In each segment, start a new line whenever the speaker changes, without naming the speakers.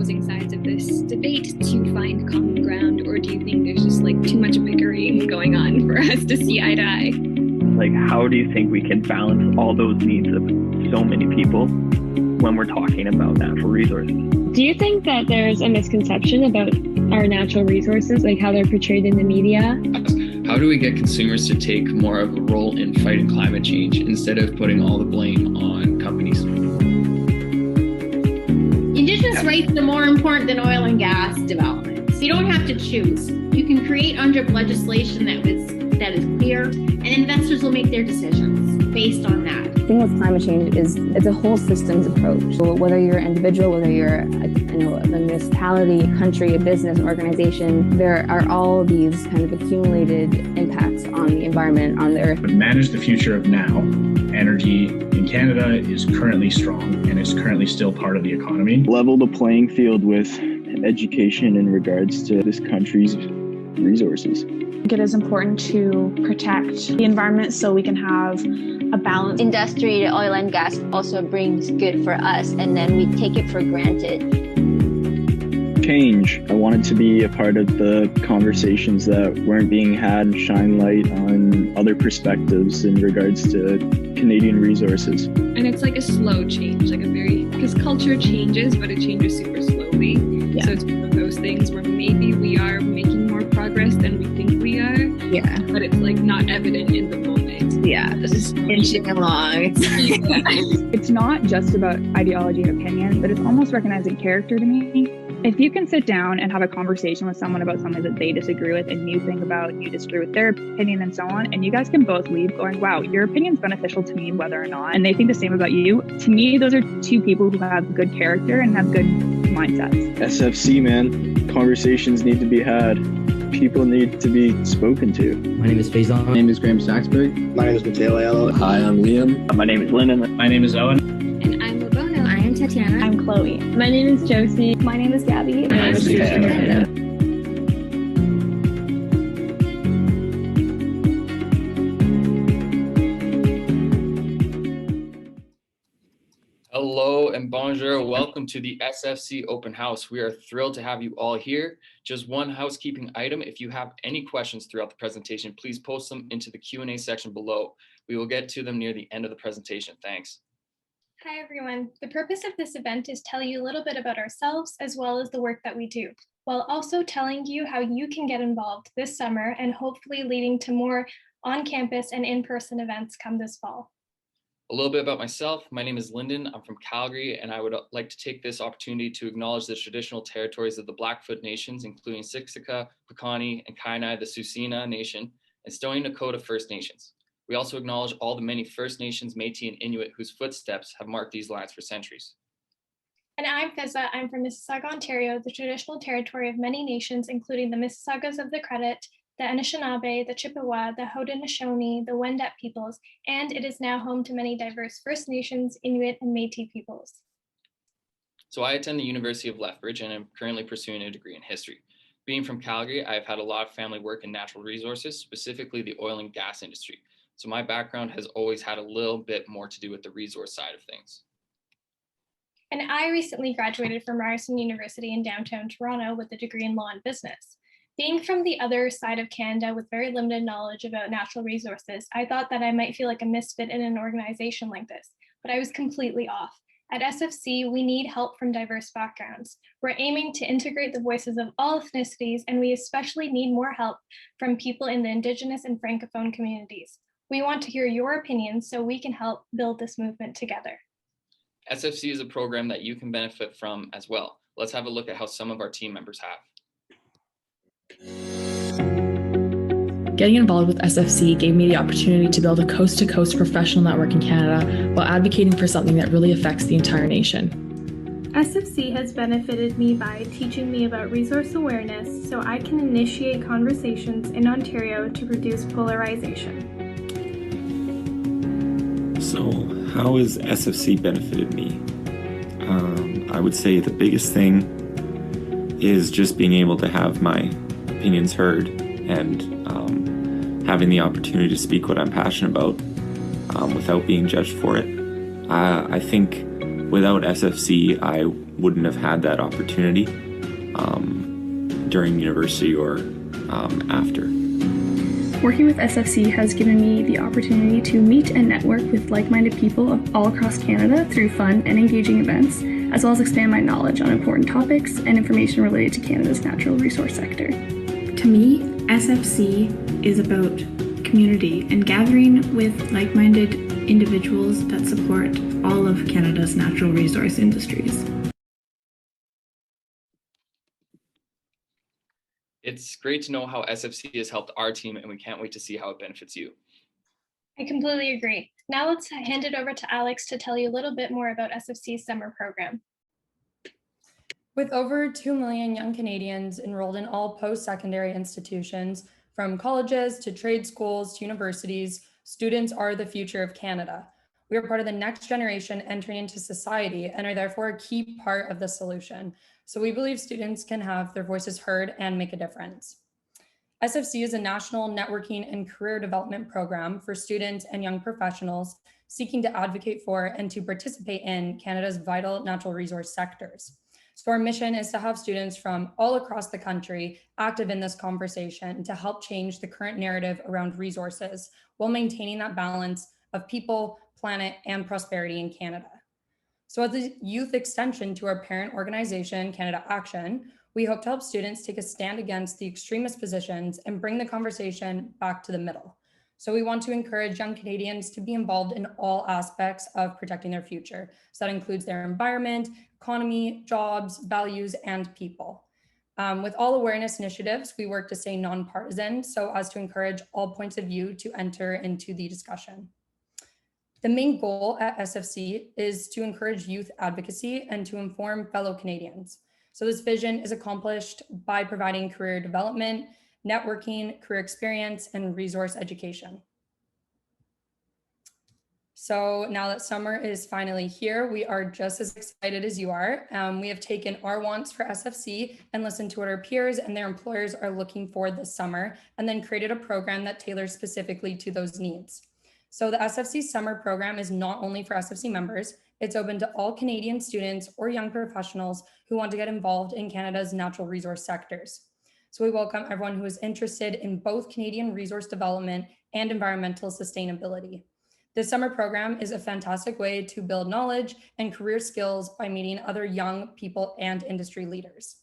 opposing sides of this debate to find common ground, or do you think there's just like too much bickering going on for us to see eye to eye?
Like, how do you think we can balance all those needs of so many people when we're talking about natural resources?
Do you think that there's a misconception about our natural resources, like how they're portrayed in the media?
How do we get consumers to take more of a role in fighting climate change instead of putting all the blame on companies?
Indigenous rights are more important than oil and gas development. So you don't have to choose. You can create UNDRIP legislation that is clear, and investors will make their decisions based on that.
The thing with climate change is it's a whole systems approach. So whether you're an individual, whether you're a municipality, a country, a business, organization, there are all these kind of accumulated impacts on the environment, on the earth.
But manage the future of now. Energy in Canada is currently strong and is currently still part of the economy.
Level the playing field with education in regards to this country's resources.
It is important to protect the environment so we can have a balance.
Industry, the oil and gas also brings good for us, and then we take it for granted.
Change. I wanted to be a part of the conversations that weren't being had and shine light on other perspectives in regards to Canadian resources.
And it's like a slow change, because culture changes, but it changes super slowly. Yeah. So it's one of those things where maybe we are making more progress than we think we are.
Yeah.
But it's like not evident in the moment.
Yeah, this is inching along.
It's not just about ideology and opinion, but it's almost recognizing character to me. If you can sit down and have a conversation with someone about something that they disagree with and you disagree with their opinion and so on, and you guys can both leave going, wow, your opinion's beneficial to me whether or not, and they think the same about you, to me, those are two people who have good character and have good mindsets.
SFC, man, conversations need to be had. People need to be spoken to.
My name is Faison.
My name is Graham Saxberg.
My name is Mateo Ayala.
Hi, I'm Liam.
My name is Lyndon.
My name is Owen.
And I'm Labono.
I am Tatiana.
I'm Chloe.
My name is Josie.
My name is Gabby.
My name is Tatiana.
Hello and bonjour. Welcome to the SFC Open House. We are thrilled to have you all here. Just one housekeeping item. If you have any questions throughout the presentation, please post them into the Q&A section below. We will get to them near the end of the presentation. Thanks.
Hi, everyone. The purpose of this event is tell you a little bit about ourselves as well as the work that we do, while also telling you how you can get involved this summer and hopefully leading to more on-campus and in-person events come this fall.
A little bit about myself. My name is Lyndon. I'm from Calgary, and I would like to take this opportunity to acknowledge the traditional territories of the Blackfoot Nations, including Siksika, Piikani, and Kainai, the Tsuut'ina Nation, and Stoney Nakoda First Nations. We also acknowledge all the many First Nations, Métis, and Inuit whose footsteps have marked these lands for centuries.
And I'm Feza. I'm from Mississauga, Ontario, the traditional territory of many nations, including the Mississaugas of the Credit, the Anishinaabe, the Chippewa, the Haudenosaunee, the Wendat peoples, and it is now home to many diverse First Nations, Inuit, and Métis peoples.
So I attend the University of Lethbridge and am currently pursuing a degree in history. Being from Calgary, I've had a lot of family work in natural resources, specifically the oil and gas industry. So my background has always had a little bit more to do with the resource side of things.
And I recently graduated from Ryerson University in downtown Toronto with a degree in law and business. Being from the other side of Canada with very limited knowledge about natural resources, I thought that I might feel like a misfit in an organization like this, but I was completely off. At SFC, we need help from diverse backgrounds. We're aiming to integrate the voices of all ethnicities, and we especially need more help from people in the Indigenous and Francophone communities. We want to hear your opinions so we can help build this movement together.
SFC is a program that you can benefit from as well. Let's have a look at how some of our team members have.
Getting involved with SFC gave me the opportunity to build a coast-to-coast professional network in Canada while advocating for something that really affects the entire nation.
SFC has benefited me by teaching me about resource awareness so I can initiate conversations in Ontario to reduce polarization.
So, how has SFC benefited me? I would say the biggest thing is just being able to have my opinions heard and having the opportunity to speak what I'm passionate about without being judged for it. I think without SFC, I wouldn't have had that opportunity during university or after.
Working with SFC has given me the opportunity to meet and network with like-minded people all across Canada through fun and engaging events, as well as expand my knowledge on important topics and information related to Canada's natural resource sector.
To me, SFC is about community and gathering with like-minded individuals that support all of Canada's natural resource industries.
It's great to know how SFC has helped our team, and we can't wait to see how it benefits you.
I completely agree. Now let's hand it over to Alex to tell you a little bit more about SFC's summer program.
With over 2 million young Canadians enrolled in all post-secondary institutions, from colleges to trade schools to universities, students are the future of Canada. We are part of the next generation entering into society and are therefore a key part of the solution. So we believe students can have their voices heard and make a difference. SFC is a national networking and career development program for students and young professionals seeking to advocate for and to participate in Canada's vital natural resource sectors. So our mission is to have students from all across the country active in this conversation to help change the current narrative around resources while maintaining that balance of people, planet, and prosperity in Canada. So as a youth extension to our parent organization, Canada Action, we hope to help students take a stand against the extremist positions and bring the conversation back to the middle. So we want to encourage young Canadians to be involved in all aspects of protecting their future. So that includes their environment, economy, jobs, values, and people. With all awareness initiatives, we work to stay nonpartisan so as to encourage all points of view to enter into the discussion. The main goal at SFC is to encourage youth advocacy and to inform fellow Canadians. So this vision is accomplished by providing career development, networking, career experience, and resource education. So now that summer is finally here, we are just as excited as you are. We have taken our wants for SFC and listened to what our peers and their employers are looking for this summer, and then created a program that tailors specifically to those needs. So the SFC summer program is not only for SFC members, it's open to all Canadian students or young professionals who want to get involved in Canada's natural resource sectors. So we welcome everyone who is interested in both Canadian resource development and environmental sustainability. This summer program is a fantastic way to build knowledge and career skills by meeting other young people and industry leaders.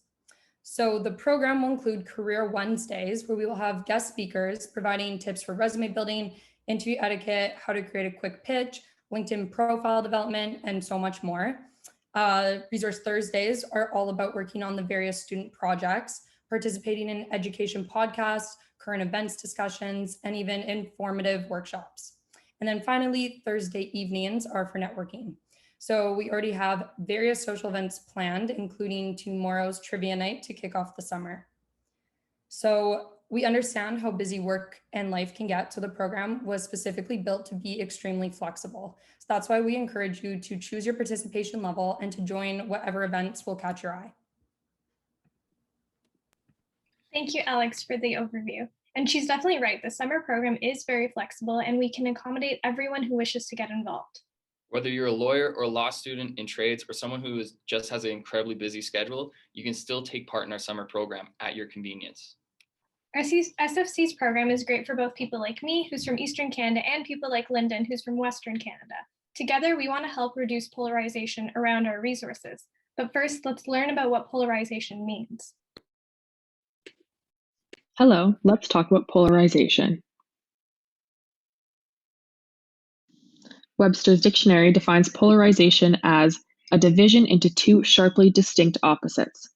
So the program will include Career Wednesdays, where we will have guest speakers providing tips for resume building, interview etiquette, how to create a quick pitch, LinkedIn profile development, and so much more. Resource Thursdays are all about working on the various student projects, participating in education podcasts, current events discussions, and even informative workshops. And then finally, Thursday evenings are for networking. So we already have various social events planned, including tomorrow's trivia night to kick off the summer. So we understand how busy work and life can get, so the program was specifically built to be extremely flexible. So that's why we encourage you to choose your participation level and to join whatever events will catch your eye.
Thank you, Alex, for the overview. And she's definitely right. The summer program is very flexible and we can accommodate everyone who wishes to get involved.
Whether you're a lawyer or a law student in trades or someone who just has an incredibly busy schedule, you can still take part in our summer program at your convenience.
Our SFC's program is great for both people like me, who's from Eastern Canada, and people like Lyndon, who's from Western Canada. Together, we want to help reduce polarization around our resources. But first, let's learn about what polarization means.
Hello, let's talk about polarization. Webster's dictionary defines polarization as a division into two sharply distinct opposites.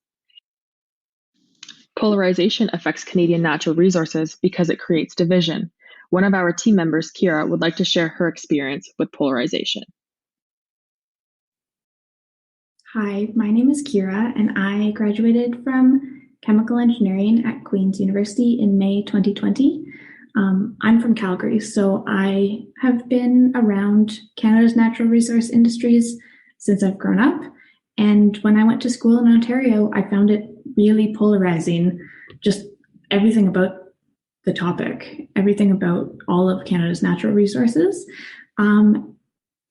Polarization affects Canadian natural resources because it creates division. One of our team members, Kira, would like to share her experience with polarization.
Hi, my name is Kira, and I graduated from chemical engineering at Queen's University in May 2020. I'm from Calgary, so I have been around Canada's natural resource industries since I've grown up. And when I went to school in Ontario, I found it really polarizing, just everything about the topic, everything about all of Canada's natural resources.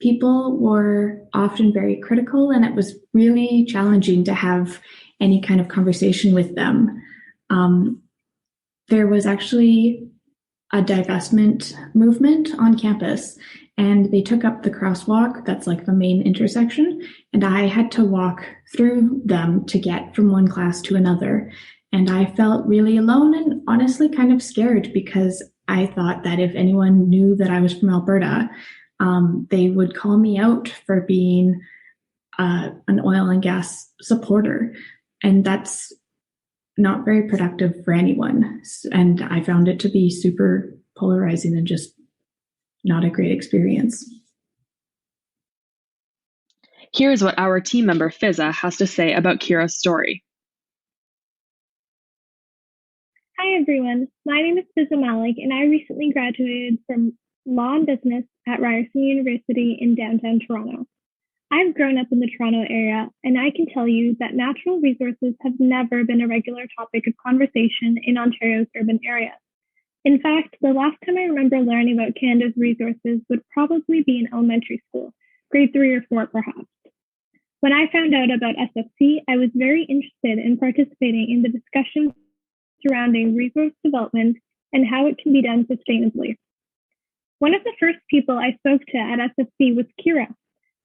people were often very critical, and it was really challenging to have any kind of conversation with them. There was actually a divestment movement on campus, and they took up the crosswalk that's like the main intersection, and I had to walk through them to get from one class to another. And I felt really alone and honestly kind of scared, because I thought that if anyone knew that I was from Alberta, they would call me out for being an oil and gas supporter. And that's not very productive for anyone. And I found it to be super polarizing and just not a great experience.
Here's what our team member Fizza has to say about Kira's story.
Hi everyone, my name is Fizza Malik, and I recently graduated from Law and Business at Ryerson University in downtown Toronto. I've grown up in the Toronto area, and I can tell you that natural resources have never been a regular topic of conversation in Ontario's urban areas. In fact, the last time I remember learning about Canada's resources would probably be in elementary school, grade 3 or 4 perhaps. When I found out about SFC, I was very interested in participating in the discussions surrounding resource development and how it can be done sustainably. One of the first people I spoke to at SFC was Kira.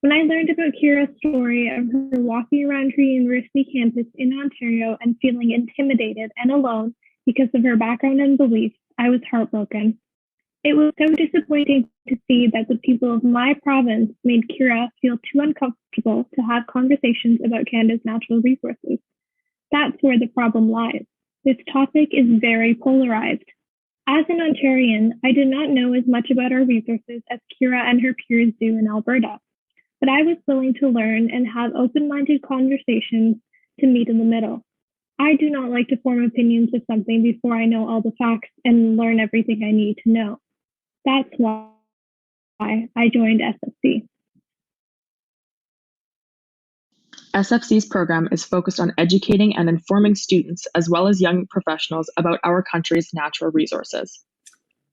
When I learned about Kira's story of her walking around her university campus in Ontario and feeling intimidated and alone because of her background and beliefs, I was heartbroken. It was so disappointing to see that the people of my province made Kira feel too uncomfortable to have conversations about Canada's natural resources. That's where the problem lies. This topic is very polarized. As an Ontarian, I did not know as much about our resources as Kira and her peers do in Alberta, but I was willing to learn and have open-minded conversations to meet in the middle. I do not like to form opinions of something before I know all the facts and learn everything I need to know. That's why I joined SFC.
SFC's program is focused on educating and informing students as well as young professionals about our country's natural resources.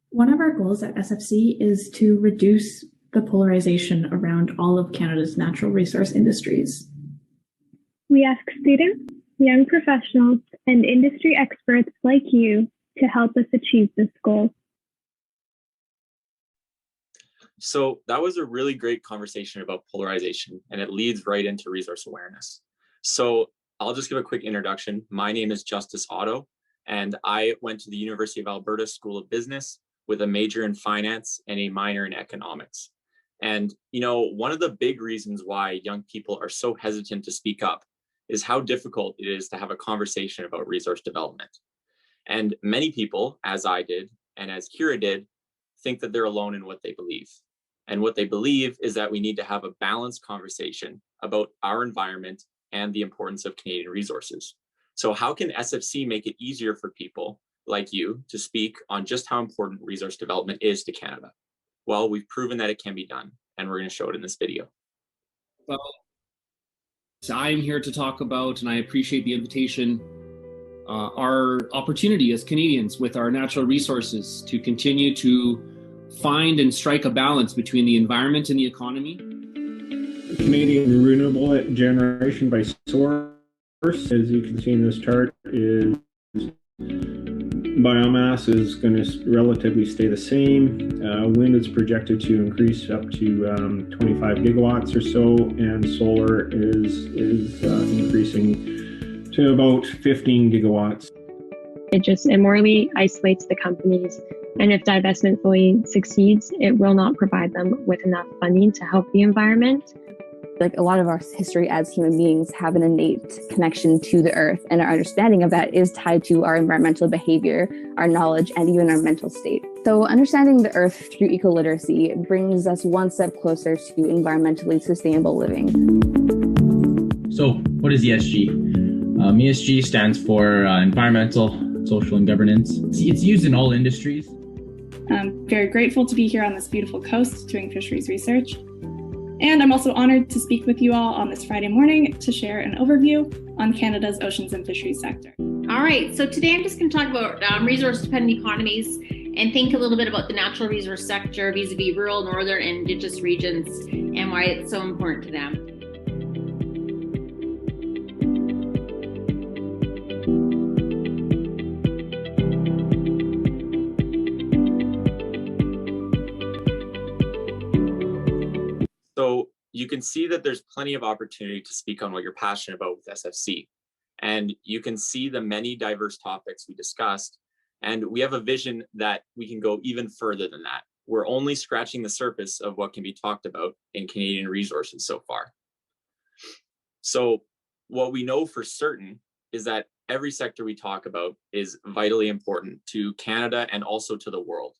One of our goals at SFC is to reduce the polarization around all of Canada's natural resource industries.
We ask students, young professionals, and industry experts like you to help us achieve this goal.
So that was a really great conversation about polarization, and it leads right into resource awareness. So I'll just give a quick introduction. My name is Justice Otto, and I went to the University of Alberta School of Business with a major in finance and a minor in economics. And, you know, one of the big reasons why young people are so hesitant to speak up is how difficult it is to have a conversation about resource development. And many people, as I did, and as Kira did, think that they're alone in what they believe. And what they believe is that we need to have a balanced conversation about our environment and the importance of Canadian resources. So how can SFC make it easier for people like you to speak on just how important resource development is to Canada? Well, we've proven that it can be done, and we're going to show it in this video.
Well, I'm here to talk about, and I appreciate the invitation, our opportunity as Canadians with our natural resources to continue to find and strike a balance between the environment and the economy.
Canadian renewable generation by source, as you can see in this chart, is biomass is going to relatively stay the same. Wind is projected to increase up to 25 gigawatts or so, and solar is increasing to about 15 gigawatts.
It morally isolates the companies, and if divestment fully succeeds, it will not provide them with enough funding to help the environment.
Like, a lot of our history as human beings have an innate connection to the earth, and our understanding of that is tied to our environmental behavior, our knowledge, and even our mental state. So understanding the earth through eco-literacy brings us one step closer to environmentally sustainable living.
So what is ESG? ESG stands for environmental, social, and governance. It's used in all industries.
I'm very grateful to be here on this beautiful coast doing fisheries research. And I'm also honored to speak with you all on this Friday morning to share an overview on Canada's oceans and fisheries sector.
All right, so today I'm just going to talk about resource-dependent economies and think a little bit about the natural resource sector vis-a-vis rural, northern, and Indigenous regions and why it's so important to them.
So you can see that there's plenty of opportunity to speak on what you're passionate about with SFC. And you can see the many diverse topics we discussed. And we have a vision that we can go even further than that. We're only scratching the surface of what can be talked about in Canadian resources so far. So what we know for certain is that every sector we talk about is vitally important to Canada and also to the world.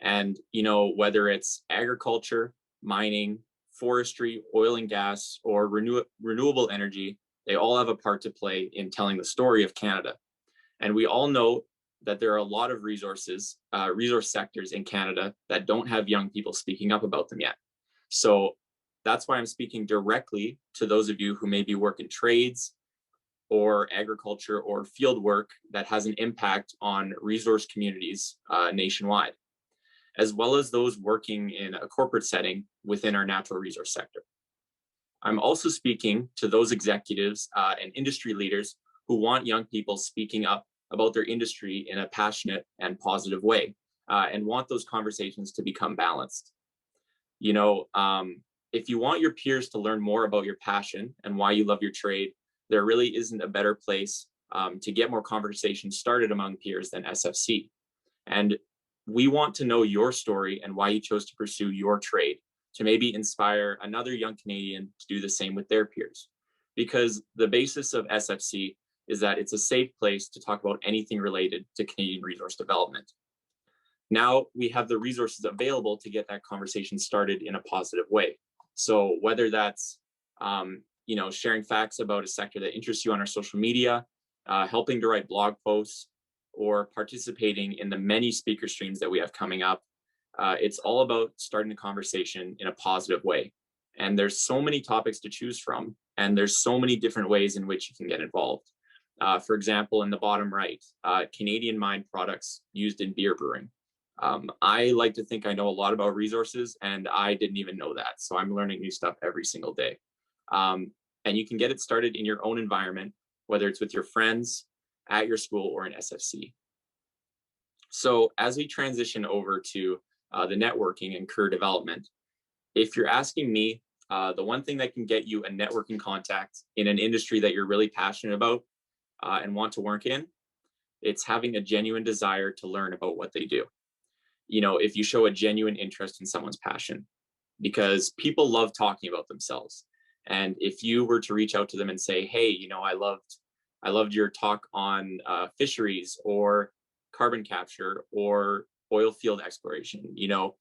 And, you know, whether it's agriculture, mining, forestry, oil and gas, or renewable energy, they all have a part to play in telling the story of Canada. And we all know that there are a lot of resource sectors in Canada that don't have young people speaking up about them yet. So that's why I'm speaking directly to those of you who maybe work in trades or agriculture or field work that has an impact on resource communities nationwide, as well as those working in a corporate setting within our natural resource sector. I'm also speaking to those executives and industry leaders who want young people speaking up about their industry in a passionate and positive way and want those conversations to become balanced. You know, if you want your peers to learn more about your passion and why you love your trade, there really isn't a better place to get more conversations started among peers than SFC. And we want to know your story and why you chose to pursue your trade, to maybe inspire another young Canadian to do the same with their peers. Because the basis of SFC is that it's a safe place to talk about anything related to Canadian resource development. Now we have the resources available to get that conversation started in a positive way. So whether that's you know, sharing facts about a sector that interests you on our social media, helping to write blog posts, or participating in the many speaker streams that we have coming up, it's all about starting the conversation in a positive way. And there's so many topics to choose from, and there's so many different ways in which you can get involved. For example, in the bottom right, Canadian mined products used in beer brewing. I like to think I know a lot about resources, and I didn't even know that. So I'm learning new stuff every single day. And you can get it started in your own environment, whether it's with your friends, at your school, or in SFC. So as we transition over to the networking and career development, if you're asking me, the one thing that can get you a networking contact in an industry that you're really passionate about and want to work in, it's having a genuine desire to learn about what they do. You know, if you show a genuine interest in someone's passion, because people love talking about themselves. And if you were to reach out to them and say, hey, you know, I loved your talk on fisheries or carbon capture or oil field exploration, you know,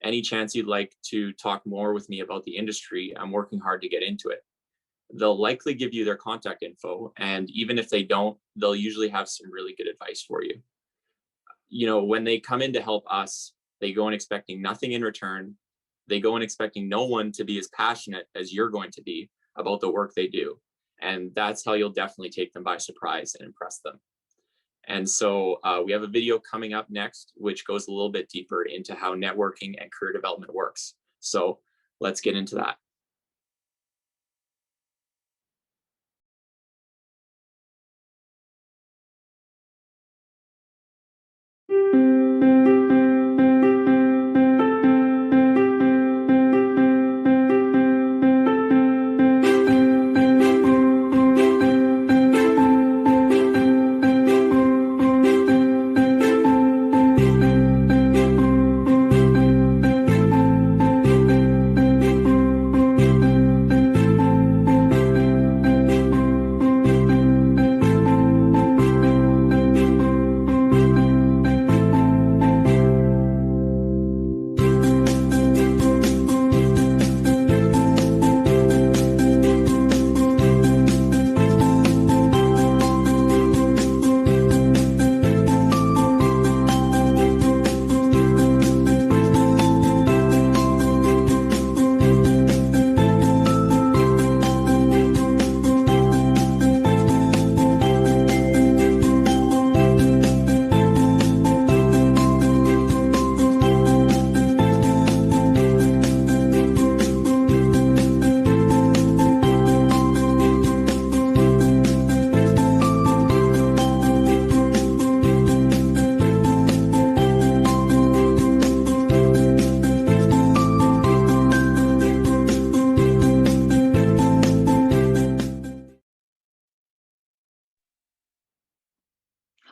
any chance you'd like to talk more with me about the industry, I'm working hard to get into it. They'll likely give you their contact info. And even if they don't, they'll usually have some really good advice for you. You know, when they come in to help us, they go in expecting nothing in return. They go in expecting no one to be as passionate as you're going to be about the work they do. And that's how you'll definitely take them by surprise and impress them. And so we have a video coming up next, which goes a little bit deeper into how networking and career development works. So let's get into that.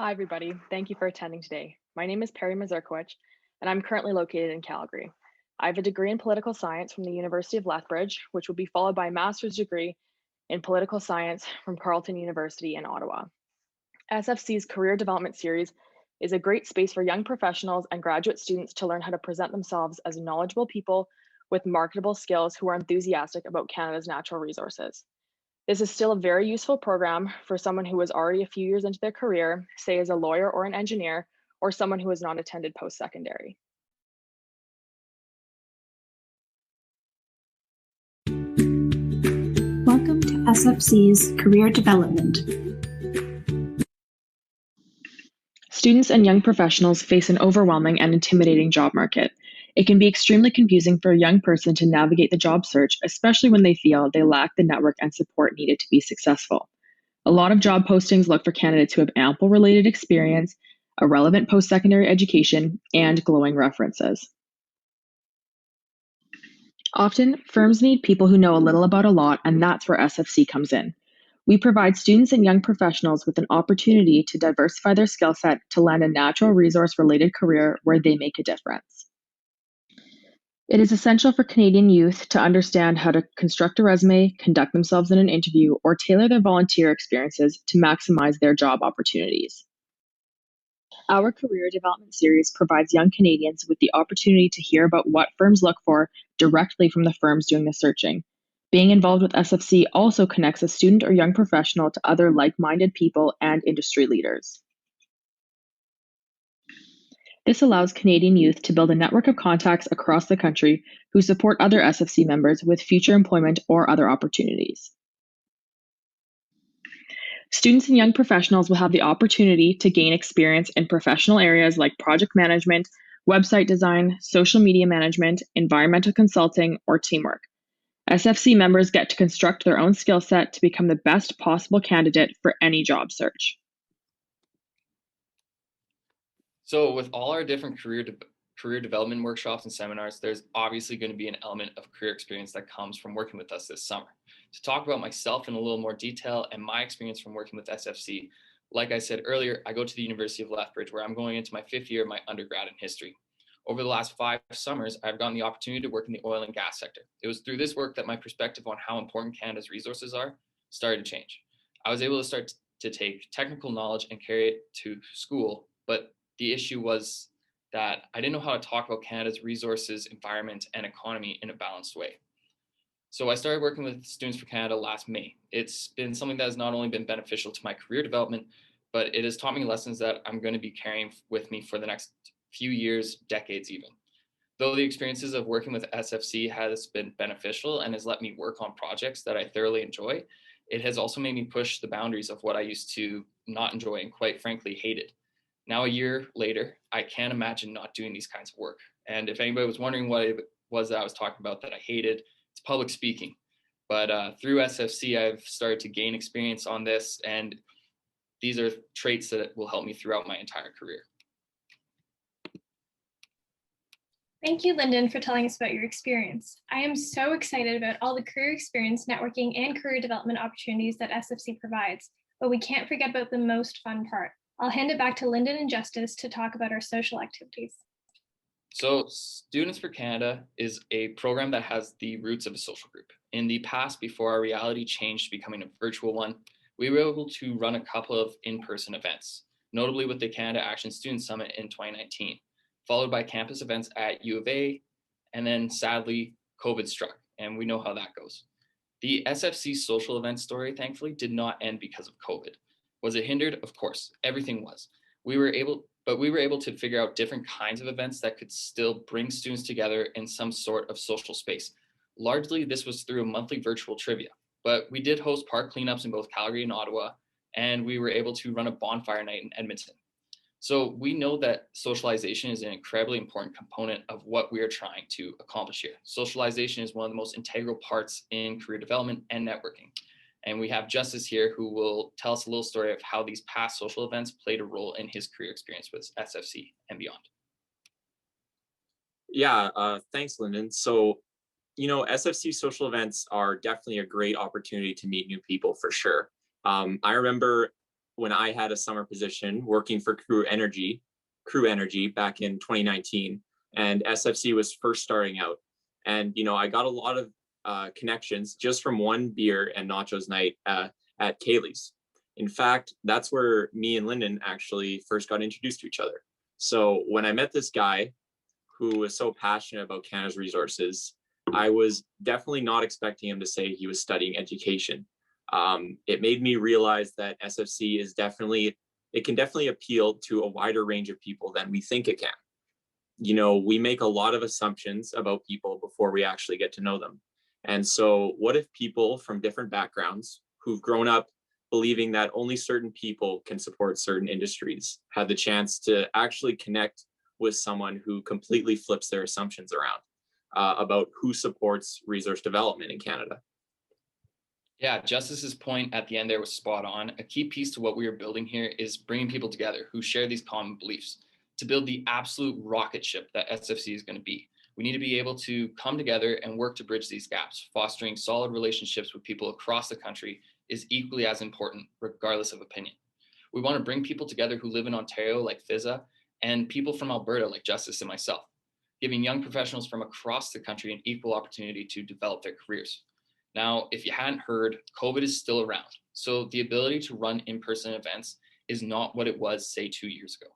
Hi, everybody. Thank you for attending today. My name is Perry Mazurkowicz, and I'm currently located in Calgary. I have a degree in political science from the University of Lethbridge, which will be followed by a master's degree in political science from Carleton University in Ottawa. SFC's Career Development Series is a great space for young professionals and graduate students to learn how to present themselves as knowledgeable people with marketable skills who are enthusiastic about Canada's natural resources. This is still a very useful program for someone who is already a few years into their career, say as a lawyer or an engineer, or someone who has not attended post-secondary.
Welcome to SFC's Career Development.
Students and young professionals face an overwhelming and intimidating job market. It can be extremely confusing for a young person to navigate the job search, especially when they feel they lack the network and support needed to be successful. A lot of job postings look for candidates who have ample related experience, a relevant post-secondary education, and glowing references. Often, firms need people who know a little about a lot, and that's where SFC comes in. We provide students and young professionals with an opportunity to diversify their skill set to land a natural resource-related career where they make a difference. It is essential for Canadian youth to understand how to construct a resume, conduct themselves in an interview, or tailor their volunteer experiences to maximize their job opportunities. Our Career Development Series provides young Canadians with the opportunity to hear about what firms look for directly from the firms doing the searching. Being involved with SFC also connects a student or young professional to other like-minded people and industry leaders. This allows Canadian youth to build a network of contacts across the country who support other SFC members with future employment or other opportunities. Students and young professionals will have the opportunity to gain experience in professional areas like project management, website design, social media management, environmental consulting, or teamwork. SFC members get to construct their own skill set to become the best possible candidate for any job search.
So with all our different career development workshops and seminars, there's obviously going to be an element of career experience that comes from working with us this summer. To talk about myself in a little more detail and my experience from working with SFC, like I said earlier, I go to the University of Lethbridge, where I'm going into my 5th year of my undergrad in history. Over the last 5 summers, I've gotten the opportunity to work in the oil and gas sector. It was through this work that my perspective on how important Canada's resources are started to change. I was able to start to take technical knowledge and carry it to school, but the issue was that I didn't know how to talk about Canada's resources, environment, and economy in a balanced way. So I started working with Students for Canada last May. It's been something that has not only been beneficial to my career development, but it has taught me lessons that I'm going to be carrying with me for the next few years, decades even. Though the experiences of working with SFC has been beneficial and has let me work on projects that I thoroughly enjoy, it has also made me push the boundaries of what I used to not enjoy and quite frankly hated. Now, a year later, I can't imagine not doing these kinds of work. And if anybody was wondering what it was that I was talking about that I hated, it's public speaking. But through SFC, I've started to gain experience on this, and these are traits that will help me throughout my entire career.
Thank you, Lyndon, for telling us about your experience. I am so excited about all the career experience, networking, and career development opportunities that SFC provides, but we can't forget about the most fun part. I'll hand it back to Lyndon and Justice to talk about our social activities.
So Students for Canada is a program that has the roots of a social group. In the past, before our reality changed to becoming a virtual one, we were able to run a couple of in-person events, notably with the Canada Action Student Summit in 2019, followed by campus events at U of A, and then sadly, COVID struck, and we know how that goes. The SFC social event story, thankfully, did not end because of COVID. Was it hindered? Of course, everything was. We were able to figure out different kinds of events that could still bring students together in some sort of social space. Largely, this was through a monthly virtual trivia, but we did host park cleanups in both Calgary and Ottawa, and we were able to run a bonfire night in Edmonton. So we know that socialization is an incredibly important component of what we are trying to accomplish here. Socialization is one of the most integral parts in career development and networking. And we have Justice here who will tell us a little story of how these past social events played a role in his career experience with SFC and beyond.
Yeah, thanks, Lyndon. So, SFC social events are definitely a great opportunity to meet new people for sure. I remember when I had a summer position working for Crew Energy back in 2019, and SFC was first starting out. And, I got a lot of connections just from one beer and nachos night at Kaylee's. In fact, that's where me and Lyndon actually first got introduced to each other. So when I met this guy who was so passionate about Canada's resources, I was definitely not expecting him to say he was studying education. It made me realize that SFC can definitely appeal to a wider range of people than we think it can. We make a lot of assumptions about people before we actually get to know them. And so what if people from different backgrounds who've grown up believing that only certain people can support certain industries had the chance to actually connect with someone who completely flips their assumptions around about who supports resource development in Canada?
Yeah, Justice's point at the end there was spot on. A key piece to what we are building here is bringing people together who share these common beliefs to build the absolute rocket ship that SFC is going to be. We need to be able to come together and work to bridge these gaps. Fostering solid relationships with people across the country is equally as important, regardless of opinion. We want to bring people together who live in Ontario, like Fizza, and people from Alberta, like Justice and myself, giving young professionals from across the country an equal opportunity to develop their careers. Now, if you hadn't heard, COVID is still around. So the ability to run in-person events is not what it was, say, 2 years ago.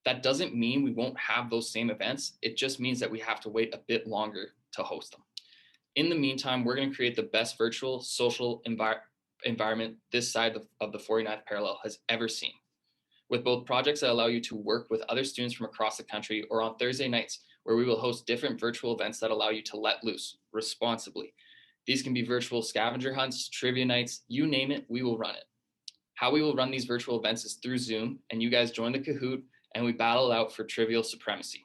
That doesn't mean we won't have those same events. It just means that we have to wait a bit longer to host them. In the meantime, we're going to create the best virtual social environment this side of the 49th parallel has ever seen, with both projects that allow you to work with other students from across the country, or on Thursday nights, where we will host different virtual events that allow you to let loose responsibly. These can be virtual scavenger hunts, trivia nights, you name it, we will run it. How we will run these virtual events is through Zoom, and you guys join the Kahoot, and we battle out for trivial supremacy.